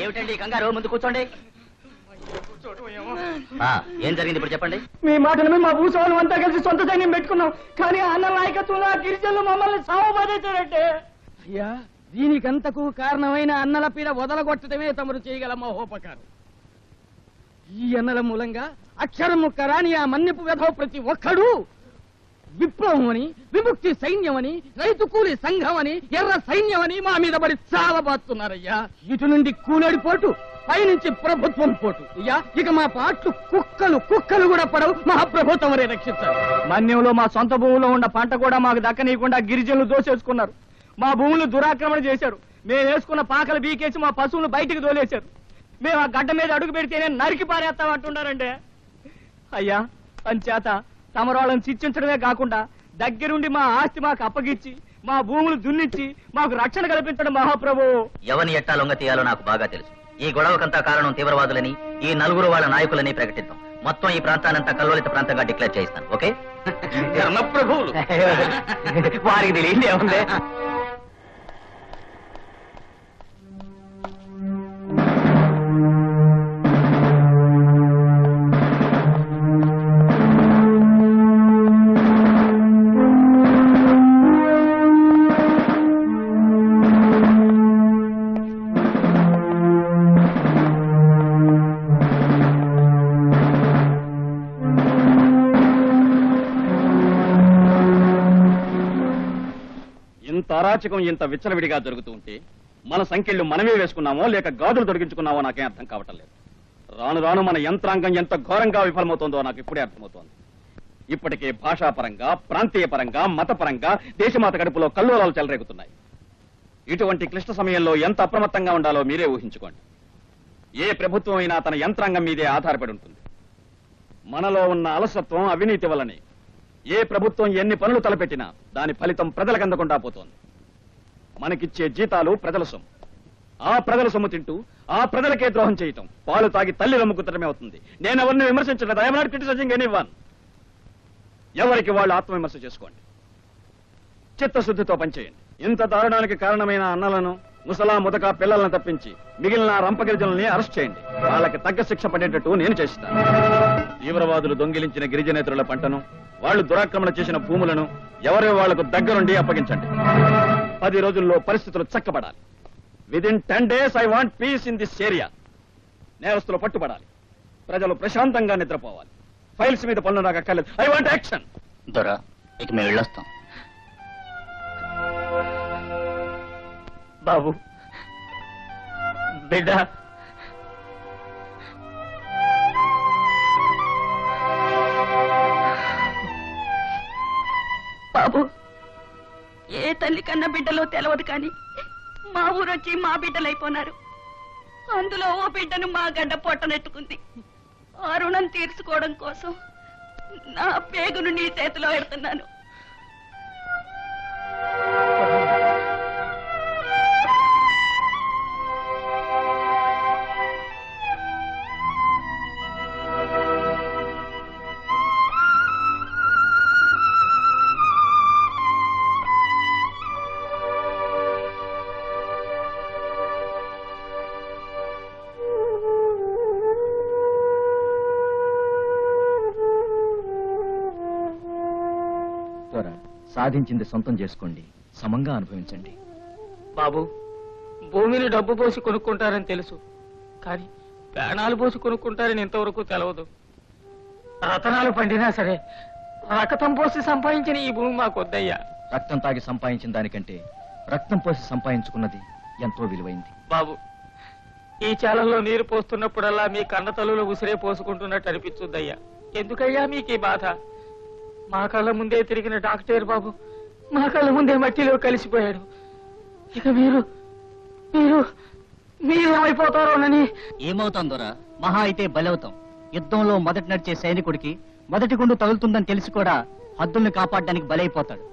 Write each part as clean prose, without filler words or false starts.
ఏమిటండి కంగారు? ముందు కూర్చోండి. ఏం జరిగింది ఇప్పుడు చెప్పండి. మీ మాటలు మా భూస్వాములు అంతా కలిసి సొంత సైన్యం పెట్టుకున్నాం, కానీ అన్న నాయకత్వంలో ఆ గిరిజనులు మమ్మల్ని సావబాదేశారంటే. అయ్యా, దీనికంతకు కారణమైన అన్నల పీడ వదలగొట్టడమే తమరు చేయగల మహోపకారం. ఈ అన్నల మూలంగా అక్షరం ముక్క రాని ఆ మన్యపు వెధవ ప్రతి ఒక్కడూ విప్లవం అని, విముక్తి సైన్యం అని, రైతు కూలి సంఘం అని, ఎర్ర సైన్యం అని మా మీద పడి చావబాస్తున్నారయ్యా. ఇటు నుండి కూలడిపోటు, పైనుంచి ప్రభుత్వం పోటు. అయ్యా, ఇక మా పాటలు కుక్కలు కూడా పడవు. మహాప్రభుత్వం వరే రక్షించారు. మన్యంలో మా సొంత భూములో ఉన్న పంట కూడా మాకు దక్కనీయకుండా గిరిజనులు దోసేసుకున్నారు. మా భూములు దురాక్రమణ చేశారు. మేము వేసుకున్న పాకలు బీకేసి మా పశువులు బయటికి దోలేశారు. మేము ఆ గడ్డ మీద అడుగు పెడితేనే నరికి పారేస్తామంటున్నారంటే. అయ్యా, అంచేత తమరాళ్ళని శిక్షించడమే కాకుండా దగ్గరుండి మా ఆస్తి మాకు అప్పగిచ్చి మా భూములు దున్నిచ్చి మాకు రక్షణ కల్పించడం మహాప్రభు. ఎవరిని ఎట్టా లొంగ తీయాలో నాకు బాగా తెలుసు. ఈ గొడవకంతా కారణం తీవ్రవాదులని, ఈ నలుగురు వాళ్ళ నాయకులని ప్రకటిద్దాం. మొత్తం ఈ ప్రాంతానంతా కల్లోలిత ప్రాంతంగా డిక్లేర్ చేయిస్తాను. ఓకే? ధర్మప్రభువులు వారికి తెలియంది ఏముంది. అరాచకం ఇంత విచ్చలవిడిగా జరుగుతూ ఉంటే మన సంఖ్యలు మనమే వేసుకున్నామో లేక గాజులు తొలగించుకున్నామో నాకేం అర్థం కావటం లేదు. రాను రాను మన యంత్రాంగం ఎంత ఘోరంగా విఫలమవుతోందో నాకు ఇప్పుడే అర్థమవుతోంది. ఇప్పటికే భాషాపరంగా, ప్రాంతీయ పరంగా, మతపరంగా దేశమాత కడుపులో కల్లోలాలు చెలరేగుతున్నాయి. ఇటువంటి క్లిష్ట సమయంలో ఎంత అప్రమత్తంగా ఉండాలో మీరే ఊహించుకోండి. ఏ ప్రభుత్వం అయినా తన యంత్రాంగం మీదే ఆధారపడి ఉంటుంది. మనలో ఉన్న అలసత్వం, అవినీతి వల్లనే ఏ ప్రభుత్వం ఎన్ని పనులు తలపెట్టినా దాని ఫలితం ప్రజలకు అందకుండా పోతోంది. మనకిచ్చే జీతాలు ప్రజల సొమ్ము. ఆ ప్రజల సొమ్ము తింటూ ఆ ప్రజలకే ద్రోహం చేయటం, పాలు తాగి తల్లి రమ్ముకుతడమే అవుతుంది. నేను ఎవరిని విమర్శించలేదు. I'm not criticising anyone. ఎవరికి వాళ్ళు ఆత్మవిమర్శ చేసుకోండి. చిత్తశుద్ధితో పనిచేయండి. ఇంత దారుణానికి కారణమైన అన్నలను, ముసలా ముదక పిల్లలను తప్పించి మిగిలిన రంపగిరిజనుల్ని అరెస్ట్ చేయండి. వాళ్ళకి తగ్గ శిక్ష పడేటట్టు నేను చేస్తాను. తీవ్రవాదులు దొంగిలించిన గిరిజనేతరుల పంటను, వాళ్ళు దురాక్రమణ చేసిన భూములను ఎవరో వాళ్లకు దగ్గరుండి అప్పగించండి. 10 రోజుల్లో పరిస్థితులు చక్కబడాలి. Within 10 days I want peace in this area. నేరస్తులు పట్టుబడాలి. ప్రజలు ప్రశాంతంగా నిద్రపోవాలి. ఫైల్స్ మీద పనులు నాకు అక్కర్లేదు. I want action. దొరా, ఇక మేము వెళ్ళొస్తాం. బాబు, బిడ్డ, బాబు, ఏ తల్లి కన్నా బిడ్డలో తెలవదు కానీ మా ఊరొచ్చి మా బిడ్డలైపోయినారు. అందులో ఓ బిడ్డను మా గడ్డ పొట్టనెత్తుకుంది. ఆ రుణం తీర్చుకోవడం కోసం నా పేగును నీ చేతిలో పెడుతున్నాను. సాధించింది సొంతం చేసుకోండి, సమంగా అనుభవించండి. బాబు, భూమిని డబ్బు పోసి కొనుక్కుంటారని తెలుసు, కానీ ప్రాణాలు పోసి కొనుక్కుంటారని ఇంతవరకు తెలవదు. రతనాలు పండినా సరే రక్తం పోసి సంపాదించిన ఈ భూమి మాకు వద్దయ్యా. రక్తం తాగి సంపాదించిన దానికంటే రక్తం పోసి సంపాదించుకున్నది ఎంతో విలువైంది. బాబు, ఈ చాలల్లో నీరు పోస్తున్నప్పుడల్లా మీ కన్న తల్లులు ఉసిరే పోసుకుంటున్నట్టు అనిపించుద్దయ్యా. ఎందుకయ్యా మీకు ఈ బాధ? మా కళ్ళ ముందే తిరిగిన డాక్టర్ బాబు మా కళ్ళ ముందే మట్టిలో కలిసిపోయాడు. ఇక మీరు ఏమైపోతారోనని. ఏమవుతాం దొరా? మహా అయితే బలవుతాం. యుద్ధంలో మొదటి నడిచే సైనికుడికి మొదటి గుండు తగులుతుందని తెలిసి కూడా హద్దుల్ని కాపాడడానికి బలైపోతాడు.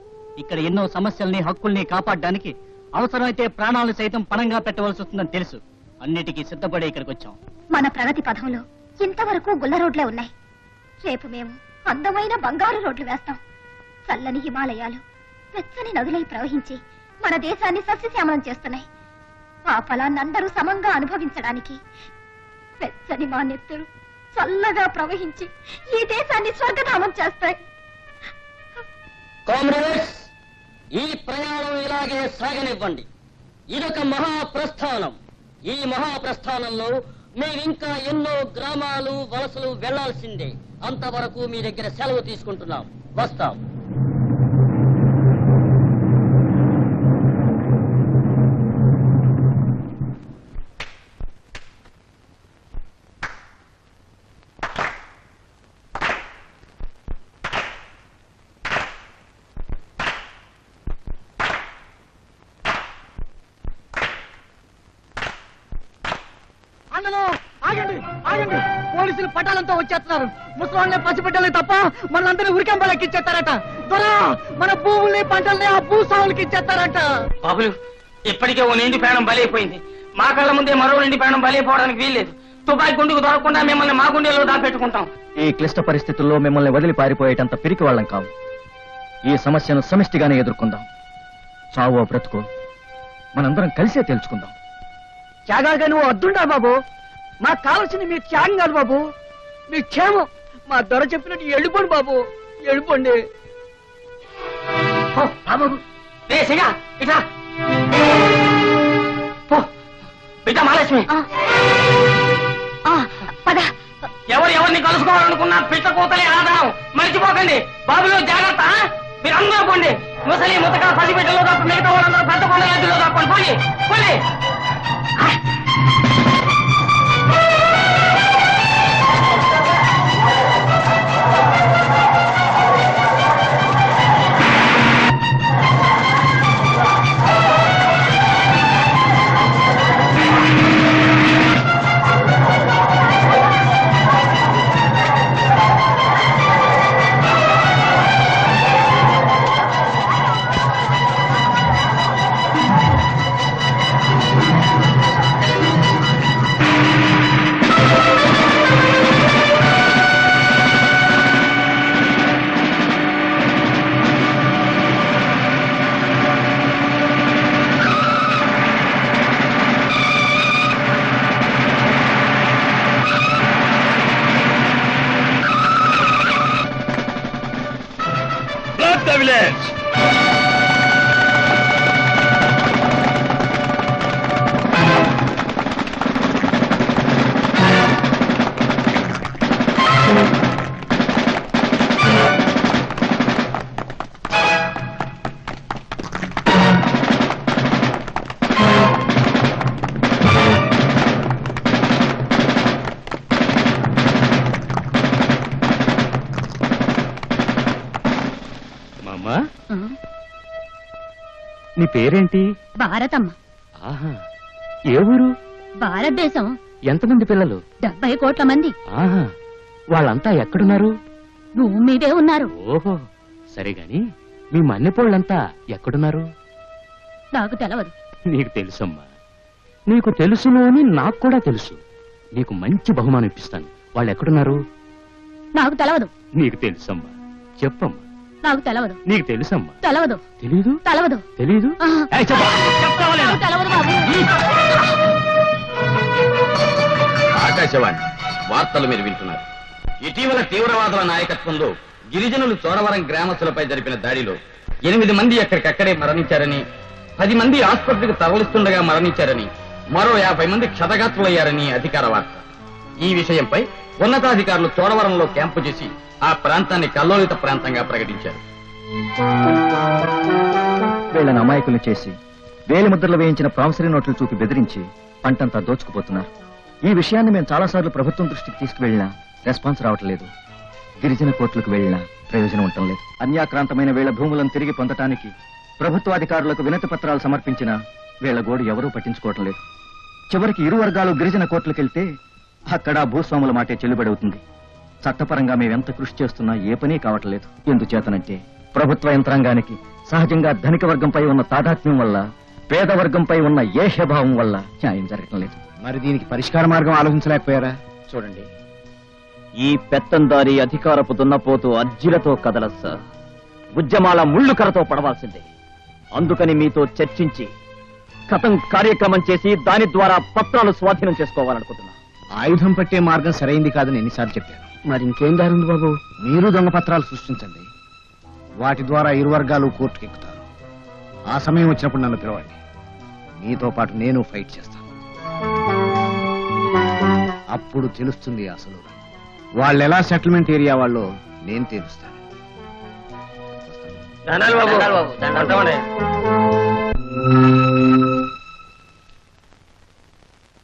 ఇక్కడ ఎన్నో సమస్యల్ని, హక్కుల్ని కాపాడడానికి అవసరమైతే ప్రాణాలను సైతం పణంగా పెట్టవలసి వస్తుందని తెలుసు. అన్నిటికీ సిద్ధపడే ఇక్కడికి వచ్చాం. మన ప్రగతి పథంలో ఇంతవరకు గుల్ల రోడ్లే ఉన్నాయి. రేపు మేము అందమైన బంగారు రోడ్లు వేస్తాం. చల్లని హిమాలయాలు, వెచ్చని నదులై ప్రవహించి మన దేశాన్ని సస్యశ్యామలం చేస్తున్నాయి. ఆ ఫలాన్ని అందరూ సమంగా అనుభవించడానికి వెచ్చని మా నెత్తురు చల్లగా ప్రవహించి ఈ దేశాన్ని స్వర్గధామం చేస్తాయి. కామ్రేడ్స్, ఈ ప్రయాణం ఇలాగే సాగనివ్వండి. ఇదొక మహాప్రస్థానం. ఈ మహాప్రస్థానంలో మేమింకా ఎన్నో గ్రామాలు వలసలు వెళ్లాల్సిందే. అంతవరకు మీ దగ్గర సెలవు తీసుకుంటున్నాం. వస్తాం. ఆగండి, పోలీసులు పటాలంతో వచ్చేస్తున్నారు. ముసలాళ్ళని పసిబిడ్డలే తప్ప మనందరినీ ఉరికంబలకి ఇచ్చేస్తారట. దొరా, మన భూముల్ని పంటల్ని ఆ భూస్వాములకి ఇచ్చేస్తారట. బాబులు, ఇప్పటికే ఓ నిండి ప్రాణం బలైపోయింది. మా కళ్ళ ముందే మరో నిండి ప్రాణం బలైపోవడానికి వీల్లేదు. తుపాయి గుండుకు దొరకకుండా మిమ్మల్ని మా గుండెల్లో దాపెట్టుకుంటాం. ఈ క్లిష్ట పరిస్థితుల్లో మిమ్మల్ని వదిలి పారిపోయేటంత పిరికి వాళ్ళం కావు. ఈ సమస్యను సమిష్టిగానే ఎదుర్కొందాం. చావో బ్రతుకో మనందరం కలిసే తెలుసుకుందాం. త్యాగాలుగా నువ్వు వద్దుంటా బాబు. మాకు కావాల్సింది మీ త్యాగం కాదు బాబు, మీ క్షేమం. మా దొర చెప్పినట్టు వెళ్ళిపోండి బాబు, వెళ్ళిపోండి. బిడ్డ మహాలక్ష్మి, ఎవరిని కలుసుకోవాలనుకున్నా పిట్ట కూతలే ఆధారం. మర్చిపోకండి. బాబులో జాగ్రత్త. మీరు అందరూ పోండి. ముసలి ముతక పసిబిడ్డలో తప్ప మిగతా వాళ్ళందరూ పెద్ద కొండలో తప్పండి. పోయి పోయి. నీ పేరేంటి? భారతమ్మ. ఆహా, ఏ ఊరు? భారతదేశం. ఎంతమంది పిల్లలు? 70 కోట్ల మంది. ఆహా, వాళ్ళంతా ఎక్కడున్నారు? భూమి మీదే ఉన్నారు. ఓహో, సరే గాని మీ మన్నెపోళ్ళంతా ఎక్కడున్నారు? నాకు తెలవదు. నీకు తెలుసమ్మా, నీకు తెలుసును అని నాకు కూడా తెలుసు. నీకు మంచి బహుమానం ఇప్పిస్తాను. వాళ్ళు ఎక్కడున్నారు? నాకు తెలవదు. నీకు తెలుసమ్మా, చెప్పమ్మా. నాకు తెలవదు. నీకు తెలుసమ్మా. తెలవదు. తెలీదు? తెలవదు. తెలీదు? నాకు తెలవదు బాబు. ఆకాశవాణి వార్తలు మీరు వింటున్నారు. ఇటీవల తీవ్రవాదుల నాయకత్వంలో గిరిజనులు చోడవరం గ్రామస్తులపై జరిపిన దాడిలో 8 మంది ఎక్కడికక్కడే మరణించారని, 10 మంది ఆసుపత్రికి తరలిస్తుండగా మరణించారని, మరో 50 మంది క్షతగాత్రులయ్యారని అధికార వార్త. ఈ విషయంపై ఉన్నతాధికారులు చోడవరంలో క్యాంపు చేసి ఆ ప్రాంతాన్ని కల్లోలిత ప్రాంతంగా ప్రకటించారు. వీళ్ళని అమాయకులు చేసి వేలి ముద్రలు వేయించిన ప్రామిసరీ నోట్లు చూపి బెదిరించి పంటంతా దోచుకుపోతున్నారు. ఈ విషయాన్ని మేము చాలాసార్లు ప్రభుత్వం దృష్టికి తీసుకువెళ్ళినా రెస్పాన్స్ రావట్లేదు. గిరిజన కోర్టులకు వెళ్లినా ప్రయోజనం ఉండటం లేదు. అన్యాక్రాంతమైన వీళ్ల భూములను తిరిగి పొందటానికి ప్రభుత్వాధికారులకు వినతి పత్రాలు సమర్పించినా వీళ్ల గోడు ఎవరూ పట్టించుకోవటం లేదు. చివరికి ఇరు వర్గాలు గిరిజన కోర్టులకు వెళ్తే అక్కడ భూస్వాముల మాటే చెల్లుబడి. చట్టపరంగా మేమెంత కృషి చేస్తున్నా ఏ పని కావట్లేదు. ఎందుచేతనంటే ప్రభుత్వ యంత్రాంగానికి సహజంగా ధనిక వర్గంపై ఉన్న తాదాత్మ్యం వల్ల, పేద వర్గంపై ఉన్న ఏహ్యభావం వల్ల న్యాయం జరగటం లేదు. మరి దీనికి పరిష్కార మార్గం ఆలోచించలేకపోయారా? చూడండి, ఈ పెత్తందారి అధికారపు దున్నపోతూ అర్జీలతో కదలదు సార్. ఉద్యమాల ముళ్ళు కరతో పడవాల్సిందే. అందుకని మీతో చర్చించి కథం కార్యక్రమం చేసి దాని ద్వారా పత్రాలు స్వాధీనం చేసుకోవాలనుకుంటున్నా. ఆయుధం పట్టే మార్గం సరైంది కాదని ఎన్నిసార్లు చెప్పాను. మరి ఇంకేం దారి ఉంది బాబు? మీరు దొంగ పత్రాలు సృష్టించండి. వాటి ద్వారా ఇరు వర్గాలు కోర్టుకు ఎక్కుతారు. ఆ సమయం వచ్చినప్పుడు నన్ను పిలవండి. మీతో పాటు నేను ఫైట్ చేస్తాను. అప్పుడు తెలుస్తుంది అసలు వాళ్ళు ఎలా సెటిల్మెంట్ ఏరియా వాళ్ళో నేను తెలుస్తాను. దండాలు బాబు.